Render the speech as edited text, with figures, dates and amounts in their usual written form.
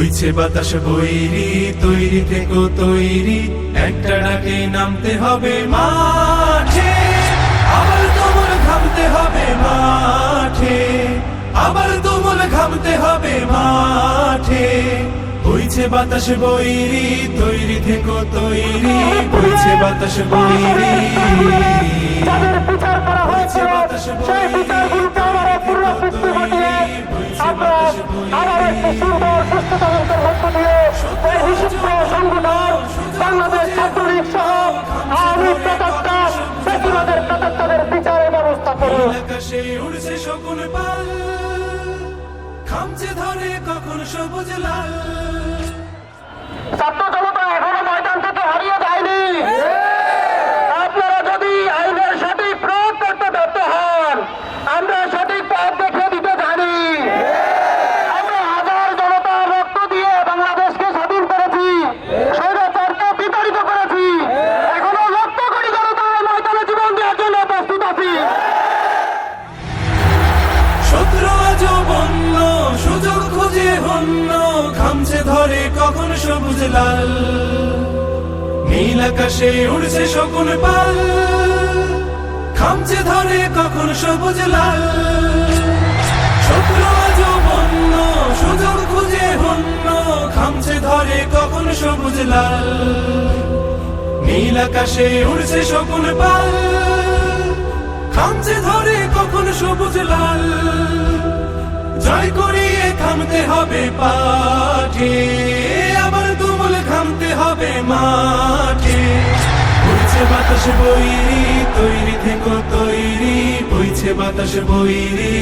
বইছে বাতাস বৈরি, তৈরি থেকো তৈরি, একটা ডাকে নামতে হবে মাঠে। আবার তোমার ঘামতে হবে মাঠে, আবার তোমার ঘামতে হবে মাঠে। বইছে বাতাস বৈরি, তৈরি থেকো তৈরি, বইছে বাতাস বৈরি। যাদের বিচার করা হয়েছে সেই বিচারগুলোকে আবার পুনরাবৃত্তি ঘটিয়ে আমরা আবার একটি সুন্দর সুস্থ তদন্তের মধ্য দিয়ে এই নিষিদ্ধ সংগঠন বাংলাদেশ ছাত্রলীগ সহ আওয়ামী প্রেতাত্মা বেশিরভাগের প্রেতাত্মাদের বিচারের ব্যবস্থা করুন। আকাশে উড়ছে শকুন পাল, খামচে ধরে কখন সবুজ লাল। ছাত্র জনতা এখনো ময়দান থেকে হারিয়ে যায়নি। আপনারা যদি আইনের সঠিক প্রয়োগ করতে ব্যর্থ হন, আমরা সঠিক পথ দেখিয়ে দিতে জানি। আমরা হাজার জনতার রক্ত দিয়ে বাংলাদেশকে স্বাধীন করেছি, স্বৈরাচারকে বিতাড়িত করেছি। এখনো লক্ষ কোটি জনতা ময়দানে জীবন দেওয়ার জন্য প্রস্তুত আছি। শত্রু আজ বন্য, সুযোগ খুঁজে হন্য, খামচে ধরে কখন সবুজ লাল। নীল আকাশে উড়ছে শকুন পাল, খামচে ধরে কখন সবুজ লাল। শত্রু আজ বন্য, সুযোগ খুঁজে হন্য, খামচে ধরে কখন সবুজ লাল। নীল আকাশে উড়ছে শকুন পাল, খামচে ধরে কখন সবুজ লাল। জয় করিয়ে থামতে হবে পাঠে, আবার তুমুল ঘামতে হবে মাঠে। বইছে বাতাস বৈরি, তৈরি থেকো তৈরি, বইছে বাতাস বৈরি।